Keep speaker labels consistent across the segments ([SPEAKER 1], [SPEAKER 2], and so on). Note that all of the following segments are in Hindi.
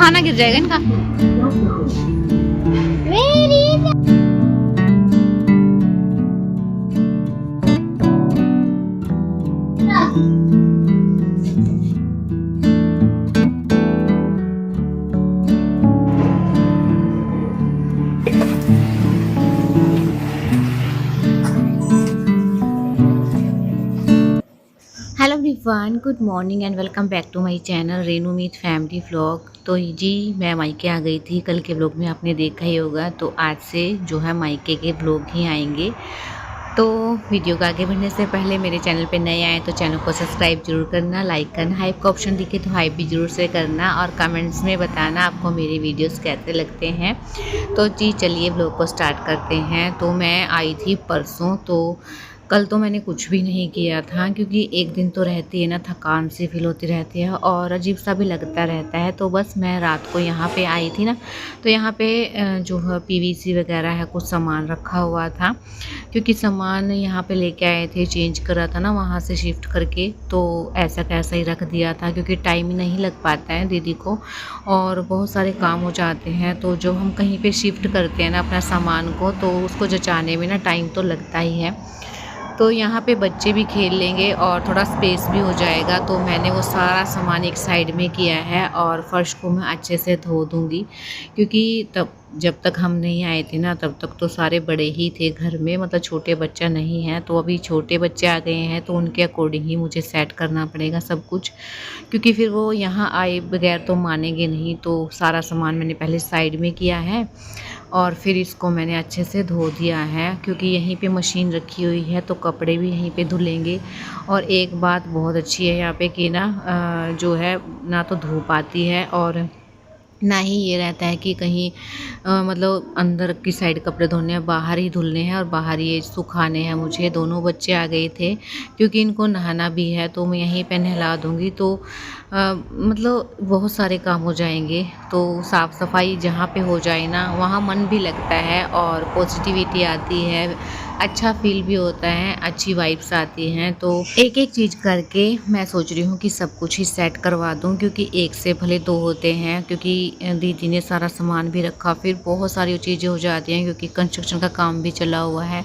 [SPEAKER 1] खाना गिर जाएगा इनका। Hello everyone, good morning and welcome back to my channel Renu Meet family vlog. तो जी मैं मायके आ गई थी। कल के व्लॉग में आपने देखा ही होगा। तो आज से जो है मायके के व्लॉग ही आएंगे। तो वीडियो को आगे बढ़ने से पहले मेरे चैनल पे नए आए तो चैनल को सब्सक्राइब जरूर करना, लाइक करना, हाइप का ऑप्शन दिखे तो हाइप भी जरूर से करना और कमेंट्स में बताना आपको मेरे वीडियोस कैसे लगते हैं। तो जी चलिए व्लॉग को स्टार्ट करते हैं। तो मैं आई थी परसों। तो कल तो मैंने कुछ भी नहीं किया था क्योंकि एक दिन तो रहती है ना, थकान सी फील होती रहती है और अजीब सा भी लगता रहता है। तो बस मैं रात को यहाँ पे आई थी ना, तो यहाँ पे जो है पीवीसी वगैरह है, कुछ सामान रखा हुआ था क्योंकि सामान यहाँ पे लेके आए थे, चेंज करा था ना वहाँ से शिफ्ट करके। तो ऐसा कैसा ही रख दिया था क्योंकि टाइम ही नहीं लग पाता है दीदी को और बहुत सारे काम हो जाते हैं। तो जो हम कहीं पे शिफ्ट करते हैं ना अपना सामान को, तो उसको जचाने में ना टाइम तो लगता ही है। तो यहाँ पे बच्चे भी खेल लेंगे और थोड़ा स्पेस भी हो जाएगा। तो मैंने वो सारा सामान एक साइड में किया है और फर्श को मैं अच्छे से धो दूँगी क्योंकि तब जब तक हम नहीं आए थे ना तब तक तो सारे बड़े ही थे घर में, मतलब छोटे बच्चा नहीं है। तो अभी छोटे बच्चे आ गए हैं तो उनके अकॉर्डिंग ही मुझे सेट करना पड़ेगा सब कुछ, क्योंकि फिर वो यहाँ आए बगैर तो मानेंगे नहीं। तो सारा सामान मैंने पहले साइड में किया है और फिर इसको मैंने अच्छे से धो दिया है क्योंकि यहीं पे मशीन रखी हुई है तो कपड़े भी यहीं पे धुलेंगे। और एक बात बहुत अच्छी है यहाँ पे कि ना जो है ना तो धूप आती है और ना ही ये रहता है कि कहीं मतलब अंदर की साइड कपड़े धोने हैं, बाहर ही धुलने हैं और बाहर ये सुखाने हैं मुझे। दोनों बच्चे आ गए थे क्योंकि इनको नहाना भी है तो मैं यहीं पे नहला दूँगी। तो मतलब बहुत सारे काम हो जाएंगे। तो साफ़ सफाई जहाँ पे हो जाए ना वहाँ मन भी लगता है और पॉजिटिविटी आती है, अच्छा फील भी होता है, अच्छी वाइब्स आती हैं। तो एक एक चीज़ करके मैं सोच रही हूँ कि सब कुछ ही सेट करवा दूँ क्योंकि एक से भले दो होते हैं। क्योंकि दीदी ने सारा सामान भी रखा, फिर बहुत सारी चीज़ें हो जाती हैं क्योंकि कंस्ट्रक्शन का काम भी चला हुआ है,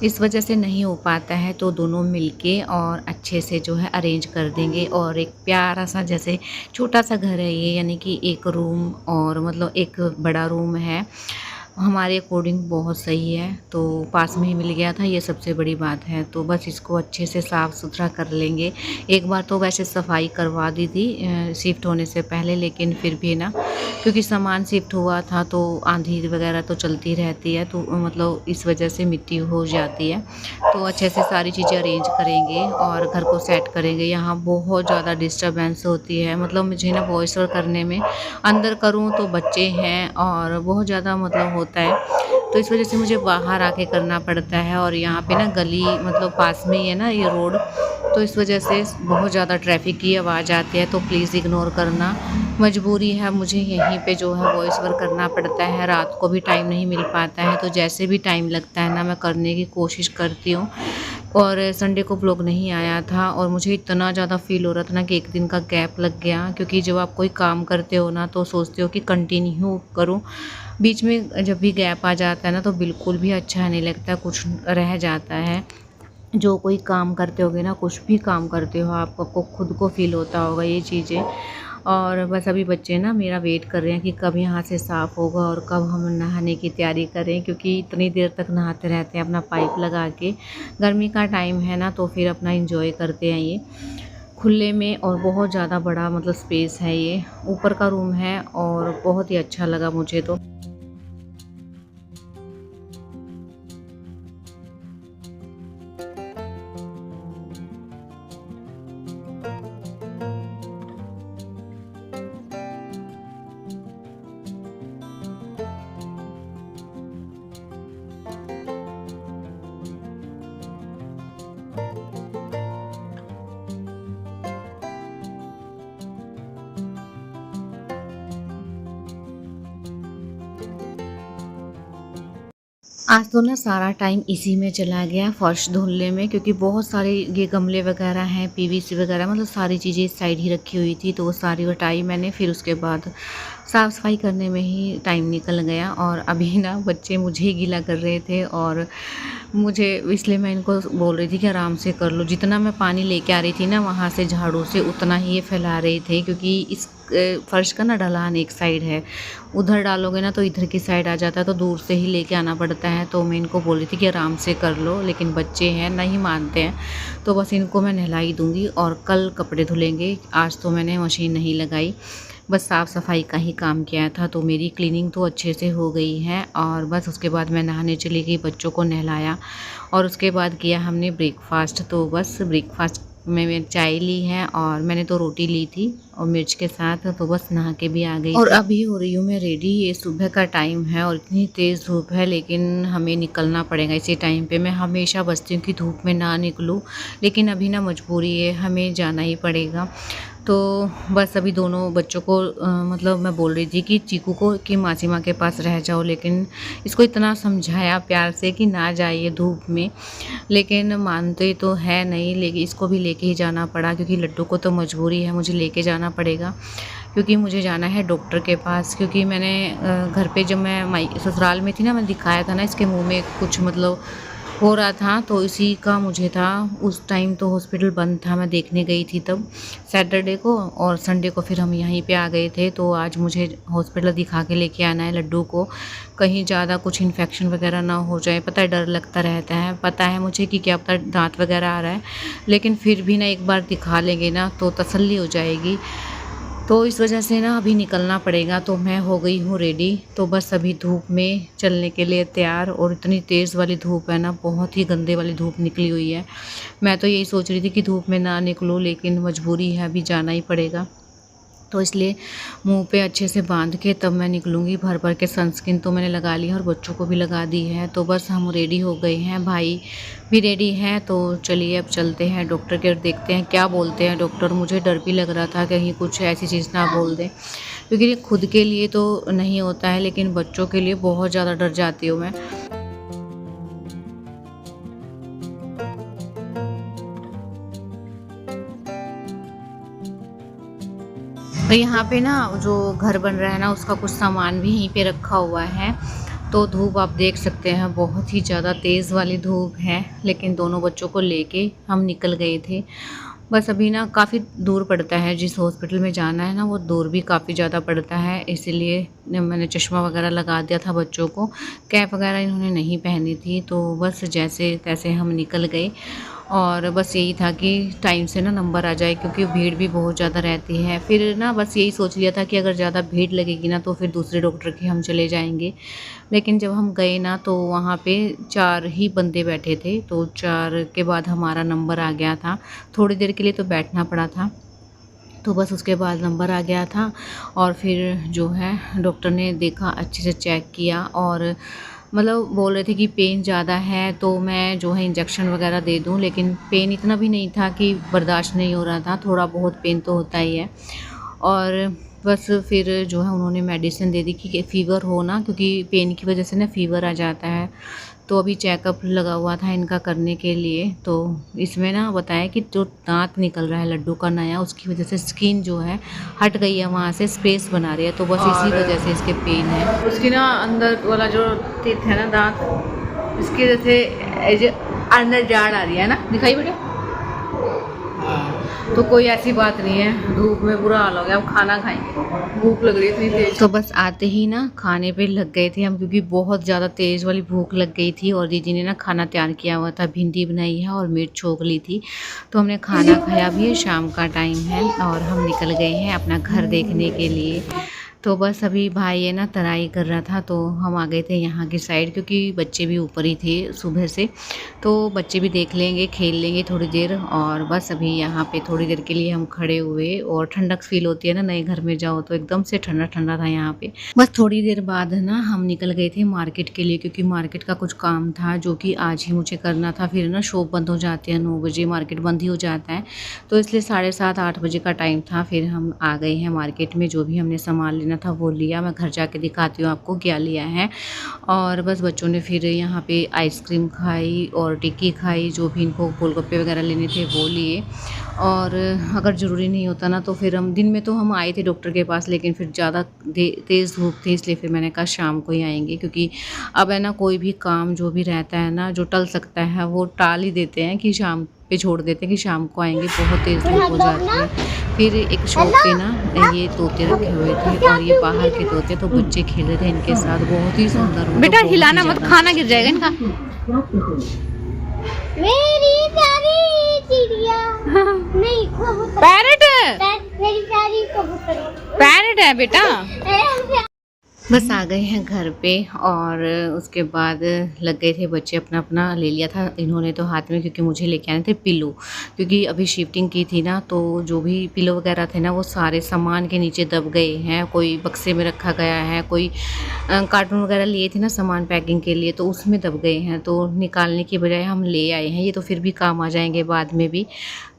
[SPEAKER 1] इस वजह से नहीं हो पाता है। तो दोनों मिलके और अच्छे से जो है अरेंज कर देंगे। और एक प्यारा सा जैसे छोटा सा घर है ये, यानी कि एक रूम और मतलब एक बड़ा रूम है, हमारे अकॉर्डिंग बहुत सही है। तो पास में ही मिल गया था, ये सबसे बड़ी बात है। तो बस इसको अच्छे से साफ़ सुथरा कर लेंगे। एक बार तो वैसे सफाई करवा दी थी शिफ्ट होने से पहले, लेकिन फिर भी ना क्योंकि सामान शिफ्ट हुआ था तो आंधी वगैरह तो चलती रहती है, तो मतलब इस वजह से मिट्टी हो जाती है। तो अच्छे से सारी चीज़ें अरेंज करेंगे और घर को सेट करेंगे। यहाँ बहुत ज़्यादा डिस्टर्बेंस होती है, मतलब मुझे ना वॉइस ओवर करने में, अंदर करूँ तो बच्चे हैं और बहुत ज़्यादा मतलब होता है, तो इस वजह से मुझे बाहर आके करना पड़ता है। और यहाँ पे ना गली मतलब पास में ही है ना ये रोड, तो इस वजह से बहुत ज़्यादा ट्रैफिक की आवाज़ आती है। तो प्लीज़ इग्नोर करना, मजबूरी है, मुझे यहीं पे जो है वॉइस ओवर करना पड़ता है। रात को भी टाइम नहीं मिल पाता है, तो जैसे भी टाइम लगता है ना मैं करने की कोशिश करती हूँ। और संडे को व्लॉग नहीं आया था और मुझे इतना ज़्यादा फील हो रहा था ना कि एक दिन का गैप लग गया, क्योंकि जब आप कोई काम करते हो ना तो सोचते हो कि कंटिन्यू करूँ, बीच में जब भी गैप आ जाता है ना तो बिल्कुल भी अच्छा नहीं लगता, कुछ रह जाता है। जो कोई काम करते होगे ना, कुछ भी काम करते हो आप, आपको खुद को फील होता होगा ये चीज़ें। और बस अभी बच्चे ना मेरा वेट कर रहे हैं कि कब यहाँ से साफ़ होगा और कब हम नहाने की तैयारी करें, क्योंकि इतनी देर तक नहाते रहते हैं अपना पाइप लगा के। गर्मी का टाइम है ना तो फिर अपना एंजॉय करते हैं ये खुले में। और बहुत ज़्यादा बड़ा मतलब स्पेस है, ये ऊपर का रूम है और बहुत ही अच्छा लगा मुझे तो। आज तो ना सारा टाइम इसी में चला गया, फर्श धुलने में, क्योंकि बहुत सारे ये गमले वगैरह हैं, पीवीसी वगैरह, मतलब सारी चीज़ें इस साइड ही रखी हुई थी। तो वो सारी हटाई मैंने, फिर उसके बाद साफ़ सफाई करने में ही टाइम निकल गया और अभी ना बच्चे मुझे ही गीला कर रहे थे और मुझे इसलिए मैं इनको बोल रही थी कि आराम से कर लो। जितना मैं पानी लेके आ रही थी ना वहाँ से झाड़ू से, उतना ही ये फैला रहे थे, क्योंकि इस फर्श का ना ढलान एक साइड है, उधर डालोगे ना तो इधर की साइड आ जाता है, तो दूर से ही लेके आना पड़ता है। तो मैं इनको बोल रही थी कि आराम से कर लो, लेकिन बच्चे हैं नहीं मानते हैं। तो बस इनको मैं नहला ही दूँगी और कल कपड़े धुलेंगे। आज तो मैंने मशीन नहीं लगाई, बस साफ़ सफाई का ही काम किया था। तो मेरी क्लीनिंग तो अच्छे से हो गई है और बस उसके बाद मैं नहाने चली गई, बच्चों को नहलाया और उसके बाद किया हमने ब्रेकफ़ास्ट। तो बस ब्रेकफ़ास्ट में मैंने चाय ली है और मैंने तो रोटी ली थी और मिर्च के साथ। तो बस नहा के भी आ गई और अभी हो रही हूँ मैं रेडी। ये सुबह का टाइम है और इतनी तेज़ धूप है, लेकिन हमें निकलना पड़ेगा इसी टाइम पे। मैं हमेशा बचती हूँ कि धूप में ना निकलूँ, लेकिन अभी ना मजबूरी है, हमें जाना ही पड़ेगा। तो बस अभी दोनों बच्चों को मतलब मैं बोल रही थी कि चीकू को कि मासी माँ के पास रह जाओ, लेकिन इसको इतना समझाया प्यार से कि ना जाइए धूप में, लेकिन मानते तो है नहीं। लेकिन इसको भी लेके ही जाना पड़ा, क्योंकि लड्डू को तो मजबूरी है, मुझे लेके जाना पड़ेगा, क्योंकि मुझे जाना है डॉक्टर के पास। क्योंकि मैंने घर पे जब मैं ससुराल में थी ना, मैं दिखाया था ना इसके मुँह में कुछ मतलब हो रहा था, तो इसी का मुझे था। उस टाइम तो हॉस्पिटल बंद था, मैं देखने गई थी तब सैटरडे को, और संडे को फिर हम यहीं पे आ गए थे। तो आज मुझे हॉस्पिटल दिखा के लेके आना है लड्डू को, कहीं ज़्यादा कुछ इन्फेक्शन वगैरह ना हो जाए। पता है डर लगता रहता है, पता है मुझे कि क्या पता दांत वगैरह आ रहा है, लेकिन फिर भी ना एक बार दिखा लेंगे ना तो तसल्ली हो जाएगी। तो इस वजह से ना अभी निकलना पड़ेगा। तो मैं हो गई हूँ रेडी, तो बस अभी धूप में चलने के लिए तैयार। और इतनी तेज़ वाली धूप है ना, बहुत ही गंदे वाली धूप निकली हुई है। मैं तो यही सोच रही थी कि धूप में ना निकलूँ, लेकिन मजबूरी है, अभी जाना ही पड़ेगा। तो इसलिए मुंह पे अच्छे से बांध के तब मैं निकलूँगी। भर भर के सनस्क्रीन तो मैंने लगा ली है और बच्चों को भी लगा दी है। तो बस हम रेडी हो गए हैं, भाई भी रेडी हैं। तो चलिए अब चलते हैं डॉक्टर के, देखते हैं क्या बोलते हैं डॉक्टर। मुझे डर भी लग रहा था कहीं कुछ ऐसी चीज़ ना बोल दें, क्योंकि ये खुद के लिए तो नहीं होता है, लेकिन बच्चों के लिए बहुत ज़्यादा डर जाती हूँ मैं। और यहाँ पे ना जो घर बन रहा है ना, उसका कुछ सामान भी यहीं पे रखा हुआ है। तो धूप आप देख सकते हैं, बहुत ही ज़्यादा तेज़ वाली धूप है, लेकिन दोनों बच्चों को लेके हम निकल गए थे। बस अभी ना काफ़ी दूर पड़ता है, जिस हॉस्पिटल में जाना है ना वो दूर भी काफ़ी ज़्यादा पड़ता है, इसीलिए मैंने चश्मा वगैरह लगा दिया था बच्चों को। कैप वगैरह इन्होंने नहीं पहनी थी। तो बस जैसे तैसे हम निकल गए और बस यही था कि टाइम से ना नंबर आ जाए, क्योंकि भीड़ भी बहुत ज़्यादा रहती है। फिर ना बस यही सोच लिया था कि अगर ज़्यादा भीड़ लगेगी ना तो फिर दूसरे डॉक्टर के हम चले जाएंगे। लेकिन जब हम गए ना तो वहाँ पे 4 ही बंदे बैठे थे, तो 4 के बाद हमारा नंबर आ गया था। थोड़ी देर के लिए तो बैठना पड़ा था, तो बस उसके बाद नंबर आ गया था। और फिर जो है डॉक्टर ने देखा, अच्छे से चेक किया और मतलब बोल रहे थे कि पेन ज़्यादा है तो मैं जो है इंजेक्शन वगैरह दे दूं, लेकिन पेन इतना भी नहीं था कि बर्दाश्त नहीं हो रहा था, थोड़ा बहुत पेन तो होता ही है। और बस फिर जो है उन्होंने मेडिसिन दे दी कि फ़ीवर हो ना, क्योंकि पेन की वजह से ना फ़ीवर आ जाता है। तो अभी चेकअप लगा हुआ था इनका करने के लिए। तो इसमें ना बताया कि जो दांत निकल रहा है लड्डू का नया, उसकी वजह से स्किन जो है हट गई है, वहाँ से स्पेस बना रही है, तो बस इसी वजह से इसके पेन है।
[SPEAKER 2] उसकी ना अंदर वाला जो teeth है ना दांत, इसकी वजह से अंदर जाड़ आ रही है ना, दिखाई बेटा। तो कोई ऐसी बात नहीं है, धूप में बुरा हाल हो गया। अब खाना खाएंगे, भूख लग रही है इतनी तेज।
[SPEAKER 1] तो बस आते ही ना खाने पे लग गए थे हम, क्योंकि बहुत ज़्यादा तेज़ वाली भूख लग गई थी। और दीदी ने ना खाना तैयार किया हुआ था, भिंडी बनाई है और मिर्च छोक ली थी। तो हमने खाना खाया भी है, शाम का टाइम है और हम निकल गए हैं अपना घर देखने के लिए। तो बस अभी भाई है ना तराई कर रहा था, तो हम आ गए थे यहाँ की साइड, क्योंकि बच्चे भी ऊपर ही थे सुबह से। तो बच्चे भी देख लेंगे, खेल लेंगे थोड़ी देर। और बस अभी यहाँ पे थोड़ी देर के लिए हम खड़े हुए, और ठंडक फील होती है ना नए घर में जाओ तो, एकदम से ठंडा ठंडा था यहाँ पे। बस थोड़ी देर बाद ना हम निकल गए थे मार्केट के लिए, क्योंकि मार्केट का कुछ काम था जो कि आज ही मुझे करना था। फिर ना शॉप बंद हो जाती है 9 बजे, मार्केट बंद ही हो जाता है, तो इसलिए 7:30 8 बजे का टाइम था। फिर हम आ गए हैं मार्केट में, जो भी हमने सामान लेना लेना था वो लिया। मैं घर जाके दिखाती हूँ आपको क्या लिया है। और बस बच्चों ने फिर यहाँ पे आइसक्रीम खाई और टिक्की खाई, जो भी इनको गोलगप्पे वगैरह लेने थे वो लिए। और अगर ज़रूरी नहीं होता ना तो फिर हम दिन में तो हम आए थे डॉक्टर के पास, लेकिन फिर ज़्यादा तेज़ धूप थी, इसलिए फिर मैंने कहा शाम को ही आएंगे, क्योंकि अब है ना कोई भी काम जो भी रहता है ना जो टल सकता है वो टाल ही देते हैं कि शाम पे छोड़ देते हैं कि शाम को आएंगे, बहुत तेज़ धूप हो जाती है। फिर एक शॉप पे ना ये तोते रखे हुए थे और ये बाहर के तोते, तो बच्चे खेल रहे थे इनके साथ, बहुत ही सुंदर।
[SPEAKER 2] बेटा हिलाना मत, खाना गिर जाएगा इनका।
[SPEAKER 3] मेरी प्यारी चिड़िया नहीं कबूतर,
[SPEAKER 2] पैरट,
[SPEAKER 3] मेरी प्यारी कबूतर,
[SPEAKER 2] पैरट है बेटा।
[SPEAKER 1] बस आ गए हैं घर पे और उसके बाद लग गए थे बच्चे, अपना अपना ले लिया था इन्होंने तो हाथ में, क्योंकि मुझे लेके आने थे पिलो, क्योंकि अभी शिफ्टिंग की थी ना, तो जो भी पिलो वगैरह थे ना वो सारे सामान के नीचे दब गए हैं। कोई बक्से में रखा गया है, कोई कार्टून वगैरह लिए थे ना सामान पैकिंग के लिए, तो उसमें दब गए हैं, तो निकालने की बजाय हम ले आए हैं। ये तो फिर भी काम आ जाएंगे बाद में भी।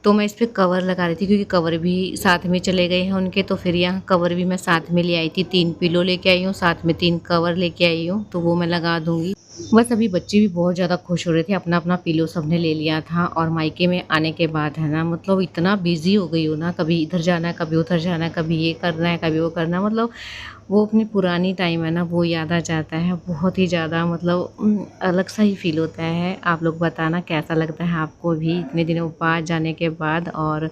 [SPEAKER 1] तो मैं इस पर कवर लगा रही थी, क्योंकि कवर भी साथ में चले गए हैं उनके, तो फिर यहाँ कवर भी मैं साथ में ले आई थी। 3 पिलो लेके आई हूँ, साथ में 3 कवर लेके आई हूँ, तो वो मैं लगा दूँगी। बस अभी बच्चे भी बहुत ज़्यादा खुश हो रहे थे, अपना अपना पिलो सबने ले लिया था। और मायके में आने के बाद है ना, मतलब इतना बिजी हो गई हूँ ना, कभी इधर जाना है, कभी उधर जाना है, कभी ये करना है, कभी वो करना है, मतलब वो अपनी पुरानी टाइम है ना वो याद आ जाता है बहुत ही ज़्यादा, मतलब अलग सा ही फील होता है। आप लोग बताना कैसा लगता है आपको भी इतने दिनों बाद जाने के बाद, और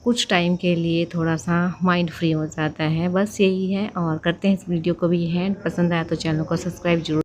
[SPEAKER 1] कुछ टाइम के लिए थोड़ा सा माइंड फ्री हो जाता है। बस यही है, और करते हैं इस वीडियो को भी एंड। पसंद आया तो चैनल को सब्सक्राइब जरूर।